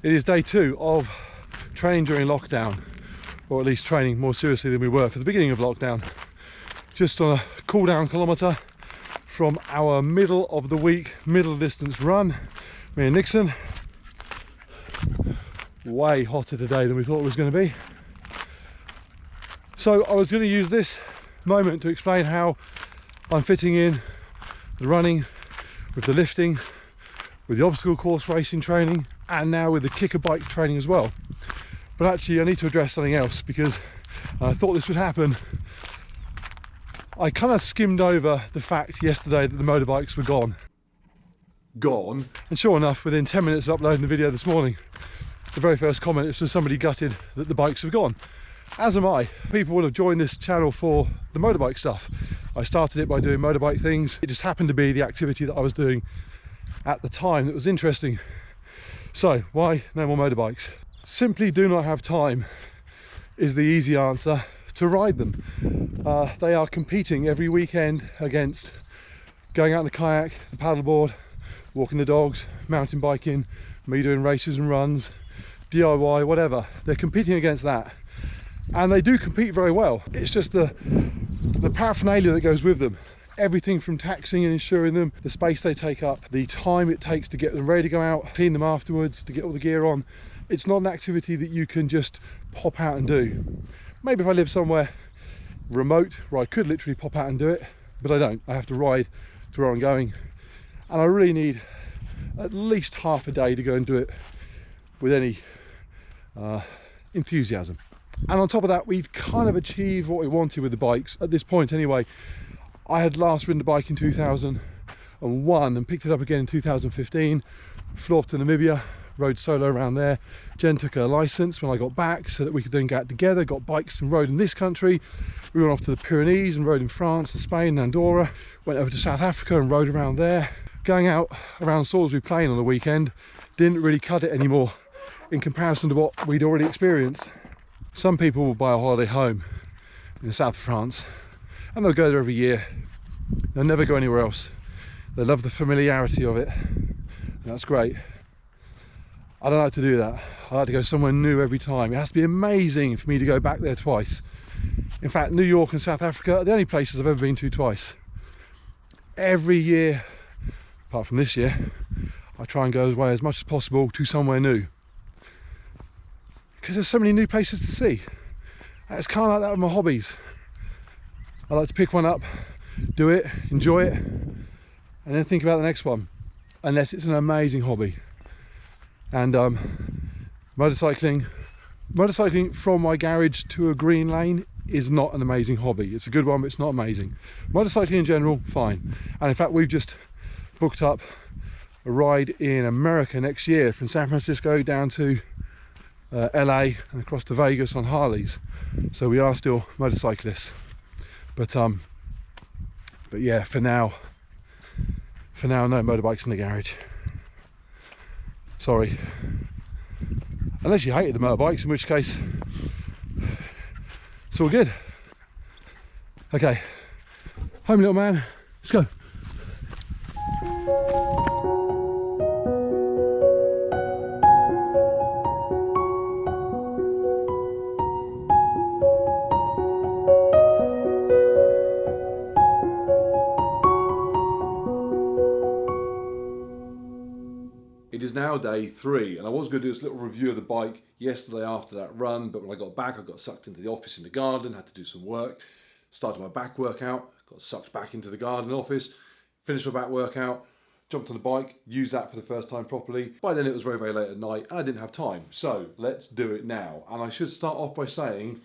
It is day 2 of training during lockdown, or at least training more seriously than we were for the beginning of lockdown. Just on a cool down kilometre from our middle of the week, middle distance run, me and Nixon. Way hotter today than we thought it was going to be. So I was going to use this moment to explain how I'm fitting in the running with the lifting, with the obstacle course racing training, and now with the Kickr bike training as well. But actually I need to address something else, because I thought this would happen. I kind of skimmed over the fact yesterday that the motorbikes were gone. And sure enough, within 10 minutes of uploading the video this morning, the very first comment is just somebody gutted that the bikes have gone. As am I. People will have joined this channel for the motorbike stuff. I started it by doing motorbike things. It just happened to be the activity that I was doing at the time that was interesting. So why no more motorbikes? Simply do not have time is the easy answer to ride them. They are competing every weekend against going out in the kayak, the paddleboard, walking the dogs, mountain biking, me doing races and runs, DIY, whatever. They're competing against that, and they do compete very well. It's just the paraphernalia that goes with them. Everything from taxing and insuring them, the space they take up, the time it takes to get them ready to go out, clean them afterwards, to get all the gear on. It's not an activity that you can just pop out and do. Maybe if I live somewhere remote where I could literally pop out and do it, but I don't. I have to ride to where I'm going, and I really need at least half a day to go and do it with any enthusiasm. And on top of that, we've kind of achieved what we wanted with the bikes at this point anyway. I had last ridden the bike in 2001 and picked it up again in 2015, flew off to Namibia, rode solo around there. Jen took her license when I got back so that we could then get together, got bikes and rode in this country. We went off to the Pyrenees and rode in France and Spain and Andorra, went over to South Africa and rode around there. Going out around Salisbury Plain on the weekend didn't really cut it anymore in comparison to what we'd already experienced. Some people will buy a holiday home in the south of France and they'll go there every year. They'll never go anywhere else. They love the familiarity of it, and that's great. I don't like to do that. I like to go somewhere new every time. It has to be amazing for me to go back there twice. In fact, New York and South Africa are the only places I've ever been to twice. Every year, apart from this year, I try and go away as much as possible to somewhere new, because there's so many new places to see. And it's kind of like that with my hobbies. I like to pick one up, do it, enjoy it, and then think about the next one, unless it's an amazing hobby. And motorcycling from my garage to a green lane is not an amazing hobby. It's a good one, but it's not amazing. Motorcycling in general, fine. And in fact, we've just booked up a ride in America next year from San Francisco down to LA and across to Vegas on Harleys. So we are still motorcyclists. But yeah, for now, no motorbikes in the garage. Sorry. Unless you hated the motorbikes, in which case it's all good. Okay, home little man, let's go. It is now day 3, and I was going to do this little review of the bike yesterday after that run, but when I got back I got sucked into the office in the garden, had to do some work, started my back workout, got sucked back into the garden office, finished my back workout, jumped on the bike, used that for the first time properly. By then it was very, very late at night and I didn't have time, so let's do it now. And I should start off by saying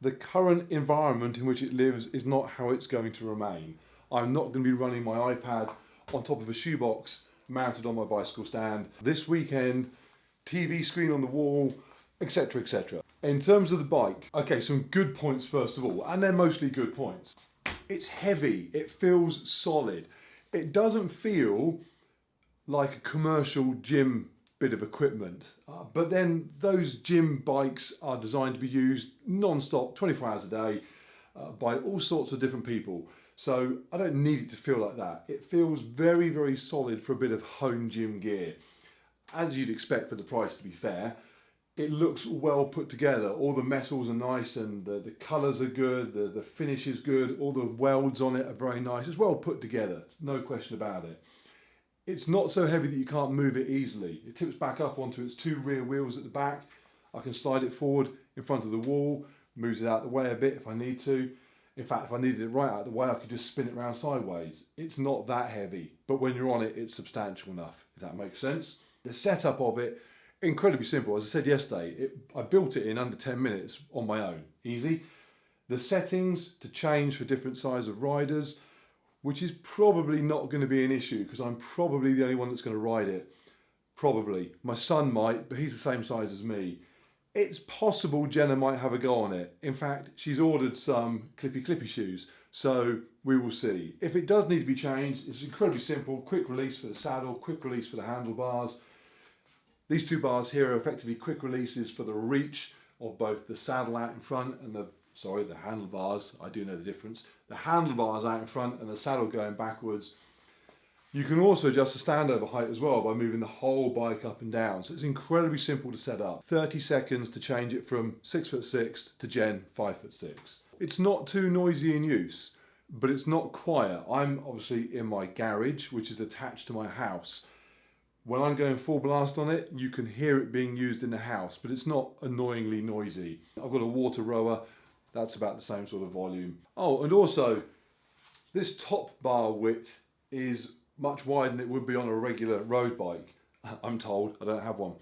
the current environment in which it lives is not how it's going to remain. I'm not going to be running my iPad on top of a shoebox mounted on my bicycle stand this weekend, TV screen on the wall, etc, etc. In terms of the bike, okay, some good points first of all, and they're mostly good points. It's heavy, it feels solid. It doesn't feel like a commercial gym bit of equipment, but then those gym bikes are designed to be used non-stop, 24 hours a day, by all sorts of different people. So I don't need it to feel like that. It feels very, very solid for a bit of home gym gear. as you'd expect for the price, to be fair. It looks well put together. All the metals are nice and the colours are good, the finish is good, all the welds on it are very nice. It's well put together, no question about it. It's not so heavy that you can't move it easily. It tips back up onto its two rear wheels at the back. I can slide it forward in front of the wall, moves it out of the way a bit if I need to. In fact, if I needed it right out of the way, I could just spin it around sideways. It's not that heavy, but when you're on it, it's substantial enough, if that makes sense. The setup of it, incredibly simple. As I said yesterday, I built it in under 10 minutes on my own, easy. The settings to change for different size of riders, which is probably not going to be an issue because I'm probably the only one that's going to ride it. Probably. My son might, but he's the same size as me. It's possible Jenna might have a go on it. In fact, she's ordered some clippy shoes, so we will see. If it does need to be changed, it's incredibly simple. Quick release for the saddle, quick release for the handlebars. These two bars here are effectively quick releases for the reach of both the saddle out in front and the handlebars. I do know the difference. The handlebars out in front and the saddle going backwards. You can also adjust the standover height as well by moving the whole bike up and down. So it's incredibly simple to set up. 30 seconds to change it from 6'6" to Jen 5'6". It's not too noisy in use, but it's not quiet. I'm obviously in my garage, which is attached to my house. When I'm going full blast on it, you can hear it being used in the house, but it's not annoyingly noisy. I've got a water rower, that's about the same sort of volume. Oh, and also, this top bar width is much wider than it would be on a regular road bike, I'm told. I don't have one.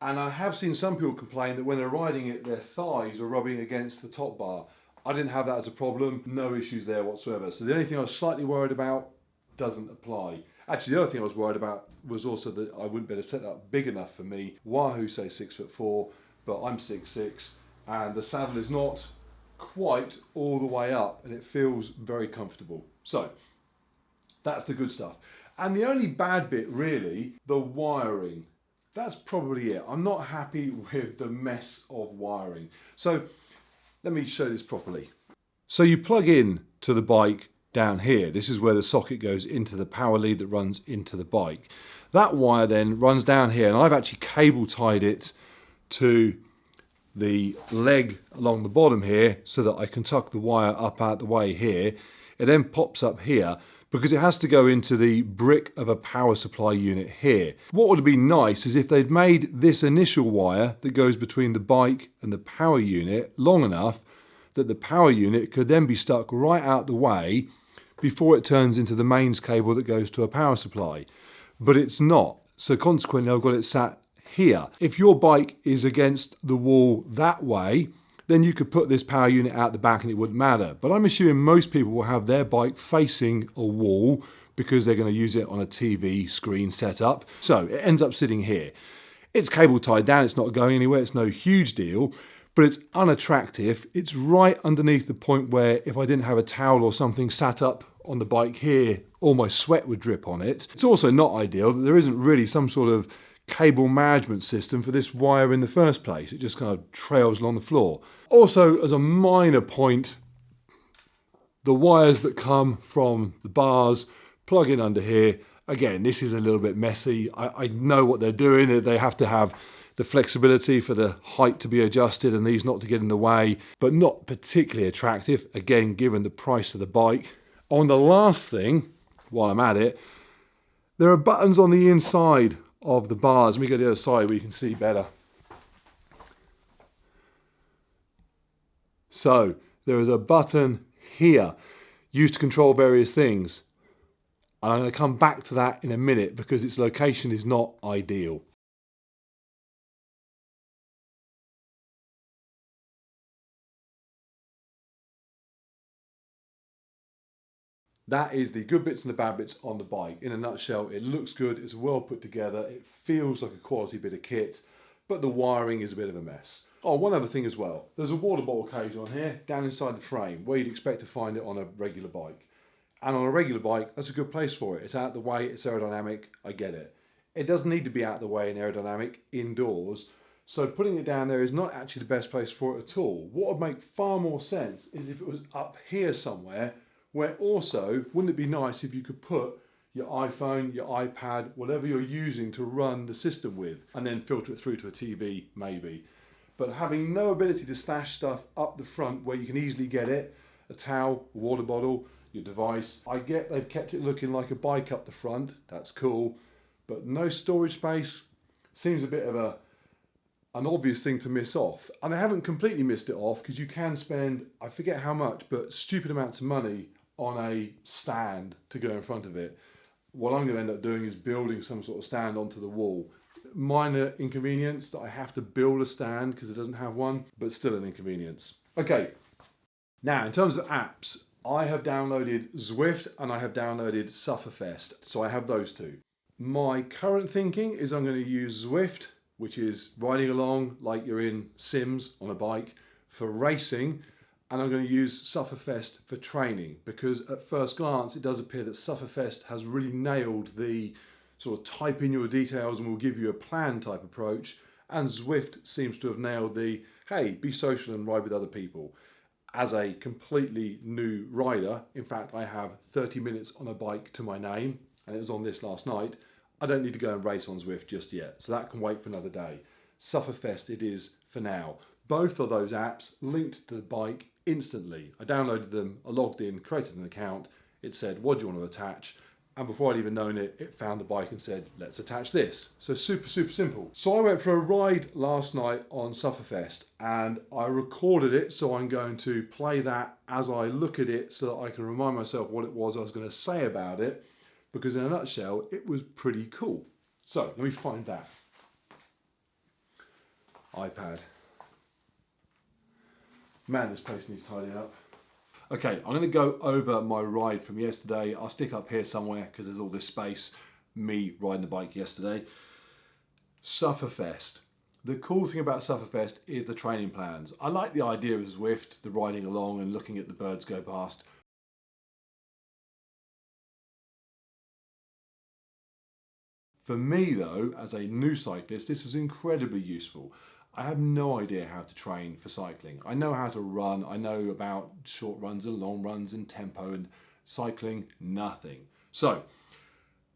And I have seen some people complain that when they're riding it, their thighs are rubbing against the top bar. I didn't have that as a problem, no issues there whatsoever. So the only thing I was slightly worried about doesn't apply. Actually, the other thing I was worried about was also that I wouldn't be able to set up big enough for me. Wahoo say 6'4", but I'm 6'6", and the saddle is not quite all the way up, and it feels very comfortable. So that's the good stuff. And the only bad bit, really, the wiring. That's probably it. I'm not happy with the mess of wiring. So let me show this properly. So you plug in to the bike down here. This is where the socket goes into the power lead that runs into the bike. That wire then runs down here, and I've actually cable tied it to the leg along the bottom here so that I can tuck the wire up out the way here. It then pops up here because it has to go into the brick of a power supply unit here. What would have been nice is if they'd made this initial wire that goes between the bike and the power unit long enough that the power unit could then be stuck right out the way before it turns into the mains cable that goes to a power supply. But it's not, so consequently I've got it sat here. If your bike is against the wall that way, then you could put this power unit out the back and it wouldn't matter. But I'm assuming most people will have their bike facing a wall because they're going to use it on a TV screen setup. So it ends up sitting here. It's cable tied down, it's not going anywhere, it's no huge deal, but it's unattractive. It's right underneath the point where if I didn't have a towel or something sat up on the bike here, all my sweat would drip on it. It's also not ideal that there isn't really some sort of cable management system for this wire in the first place. It just kind of trails along the floor. Also, as a minor point, the wires that come from the bars plug in under here. Again, this is a little bit messy. I know what they're doing. They have to have the flexibility for the height to be adjusted and these not to get in the way, but not particularly attractive, again, given the price of the bike. On the last thing, while I'm at it, there are buttons on the inside of the bars. Let me go to the other side where you can see better. So there is a button here used to control various things. And I'm going to come back to that in a minute because its location is not ideal. That is the good bits and the bad bits on the bike. In a nutshell, it looks good, it's well put together, it feels like a quality bit of kit, but the wiring is a bit of a mess. Oh, one other thing as well. There's a water bottle cage on here, down inside the frame, where you'd expect to find it on a regular bike. And on a regular bike, that's a good place for it. It's out the way, it's aerodynamic, I get it. It doesn't need to be out the way and aerodynamic indoors, so putting it down there is not actually the best place for it at all. What would make far more sense is if it was up here somewhere, where also, wouldn't it be nice if you could put your iPhone, your iPad, whatever you're using to run the system with, and then filter it through to a TV maybe. But having no ability to stash stuff up the front where you can easily get it, a towel, a water bottle, your device. I get they've kept it looking like a bike up the front, that's cool, but no storage space seems a bit of an obvious thing to miss off. And I haven't completely missed it off because you can spend, I forget how much, but stupid amounts of money on a stand to go in front of it. What I'm going to end up doing is building some sort of stand onto the wall. Minor inconvenience that I have to build a stand because it doesn't have one, but still an inconvenience. Okay, now in terms of apps, I have downloaded Zwift and I have downloaded Sufferfest, so I have those two. My current thinking is I'm going to use Zwift, which is riding along like you're in Sims on a bike, for racing, and I'm going to use Sufferfest for training, because at first glance it does appear that Sufferfest has really nailed the sort of type in your details and we'll give you a plan type approach, and Zwift seems to have nailed the, hey, be social and ride with other people. As a completely new rider, in fact I have 30 minutes on a bike to my name, and it was on this last night, I don't need to go and race on Zwift just yet, so that can wait for another day. Sufferfest it is for now. Both of those apps linked to the bike instantly. I downloaded them, I logged in, created an account, it said, what do you want to attach? And before I'd even known it, it found the bike and said, let's attach this. So super simple. So I went for a ride last night on Sufferfest and I recorded it, so I'm going to play that as I look at it so that I can remind myself what it was I was going to say about it, because in a nutshell, it was pretty cool. So let me find that. iPad. Man, this place needs tidying up. Okay, I'm going to go over my ride from yesterday. I'll stick up here somewhere because there's all this space. Me riding the bike yesterday. Sufferfest. The cool thing about Sufferfest is the training plans. I like the idea of Zwift, the riding along and looking at the birds go past. For me though, as a new cyclist, this was incredibly useful. I have no idea how to train for cycling. I know how to run, I know about short runs and long runs and tempo, and cycling, nothing. So,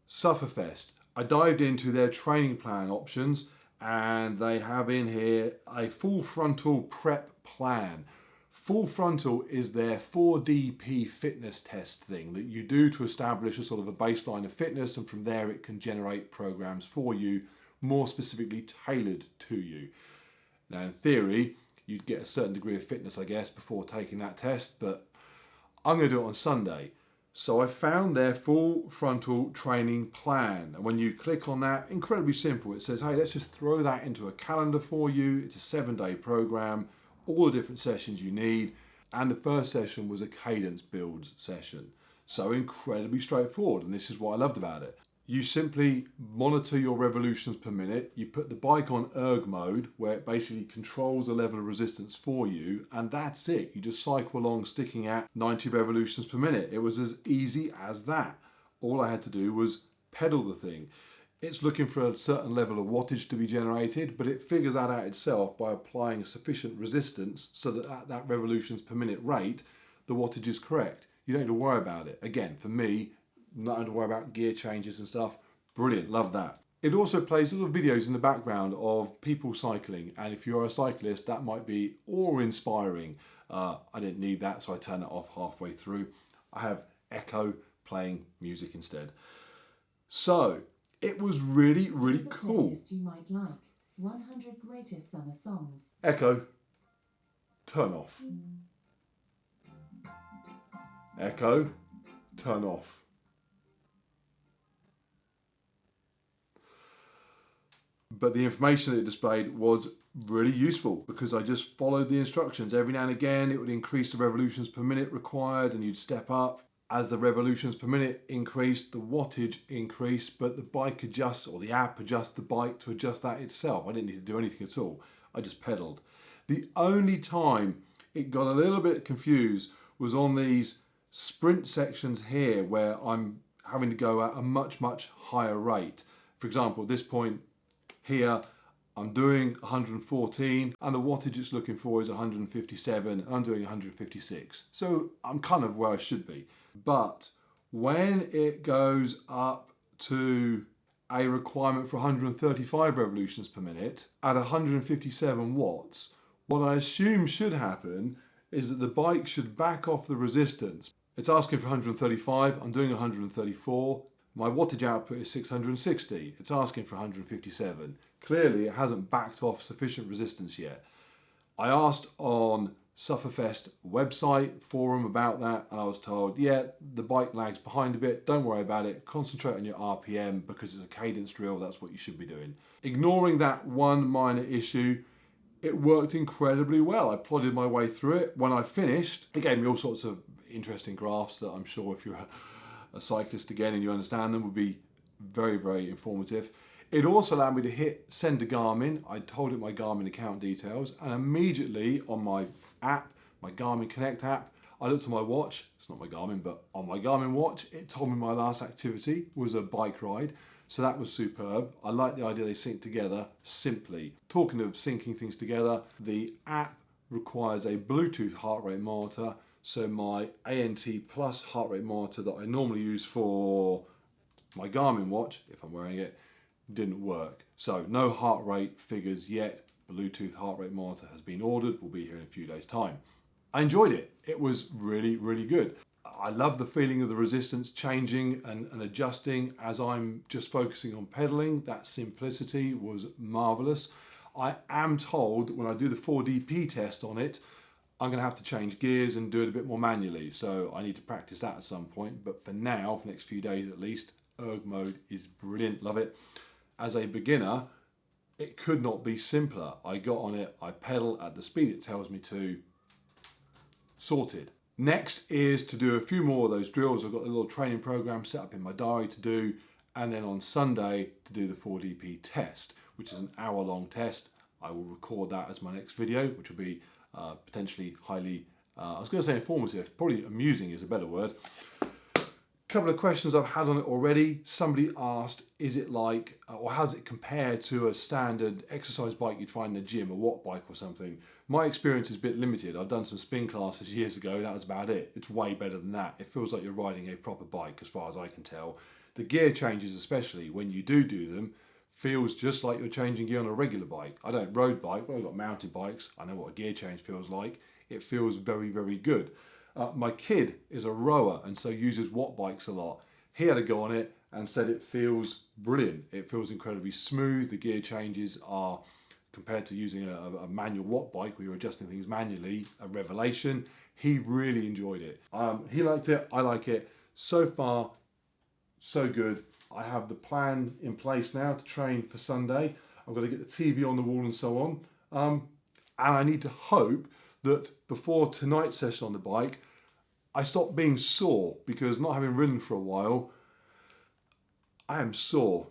Sufferfest, I dived into their training plan options and they have in here a full frontal prep plan. Full frontal is their 4DP fitness test thing that you do to establish a sort of a baseline of fitness, and from there it can generate programs for you, more specifically tailored to you. Now in theory, you'd get a certain degree of fitness, I guess, before taking that test, but I'm going to do it on Sunday. So I found their full frontal training plan, and when you click on that, incredibly simple, it says, hey, let's just throw that into a calendar for you. It's a 7-day program, all the different sessions you need, and the first session was a cadence builds session. So incredibly straightforward, and this is what I loved about it. You simply monitor your revolutions per minute, you put the bike on erg mode, where it basically controls the level of resistance for you, and that's it. You just cycle along sticking at 90 revolutions per minute. It was as easy as that. All I had to do was pedal the thing. It's looking for a certain level of wattage to be generated, but it figures that out itself by applying sufficient resistance so that at that revolutions per minute rate, the wattage is correct. You don't have to worry about it. Again, for me, not having to worry about gear changes and stuff. Brilliant, love that. It also plays little videos in the background of people cycling, and if you're a cyclist, that might be awe-inspiring. I didn't need that, so I turned it off halfway through. I have Echo playing music instead. So, it was really cool. You might like 100 greatest summer songs. Echo, turn off. Echo, turn off. But the information that it displayed was really useful because I just followed the instructions. Every now and again it would increase the revolutions per minute required and you'd step up. As the revolutions per minute increased, the wattage increased, but the bike adjusts, or the app adjusts the bike to adjust that itself. I didn't need to do anything at all. I just pedaled. The only time it got a little bit confused was on these sprint sections here where I'm having to go at a much higher rate. For example, at this point here, I'm doing 114 and the wattage it's looking for is 157. I'm doing 156. So I'm kind of where I should be. But when it goes up to a requirement for 135 revolutions per minute at 157 watts, what I assume should happen is that the bike should back off the resistance. It's asking for 135, I'm doing 134. My wattage output is 660, it's asking for 157. Clearly it hasn't backed off sufficient resistance yet. I asked on Sufferfest website forum about that, and I was told, yeah, the bike lags behind a bit, don't worry about it, concentrate on your RPM because it's a cadence drill, that's what you should be doing. Ignoring that one minor issue, it worked incredibly well. I plodded my way through it. When I finished, it gave me all sorts of interesting graphs that I'm sure if you're a cyclist again and you understand them would be very, very informative. It also allowed me to hit send to Garmin. I told it my Garmin account details, and immediately on my app, my Garmin Connect app, I looked at my watch. It's not my Garmin, but on my Garmin watch, it told me my last activity was a bike ride. So that was superb. I like the idea they sync together simply. Talking of syncing things together, the app requires a Bluetooth heart rate monitor. So my ANT Plus heart rate monitor that I normally use for my Garmin watch, if I'm wearing it, didn't work. So no heart rate figures yet. Bluetooth heart rate monitor has been ordered, will be here in a few days' time. I enjoyed it. It was really, really good. I love the feeling of the resistance changing and adjusting as I'm just focusing on pedaling. That simplicity was marvelous. I am told that when I do the 4DP test on it, I'm going to have to change gears and do it a bit more manually. So I need to practice that at some point. But for now, for the next few days at least, erg mode is brilliant. Love it. As a beginner, it could not be simpler. I got on it, I pedal at the speed it tells me to, sorted. Next is to do a few more of those drills. I've got a little training program set up in my diary to do, and then on Sunday to do the 4DP test, which is an hour-long test. I will record that as my next video, which will be potentially highly, I was going to say informative, probably amusing is a better word. Couple of questions I've had on it already. Somebody asked, is it like, or how does it compare to a standard exercise bike you'd find in the gym, a watt bike or something? My experience is a bit limited. I've done some spin classes years ago, that was about it. It's way better than that. It feels like you're riding a proper bike as far as I can tell. The gear changes, especially when you do them, feels just like you're changing gear on a regular bike. I don't road bike, but I've got mountain bikes. I know what a gear change feels like. It feels very, very good. My kid is a rower and so uses watt bikes a lot. He had a go on it and said it feels brilliant. It feels incredibly smooth. The gear changes are, compared to using a manual watt bike where you're adjusting things manually, a revelation. He really enjoyed it. He liked it, I like it. So far, so good. I have the plan in place now to train for Sunday. I've got to get the TV on the wall and so on. And I need to hope that before tonight's session on the bike, I stop being sore, because not having ridden for a while, I am sore.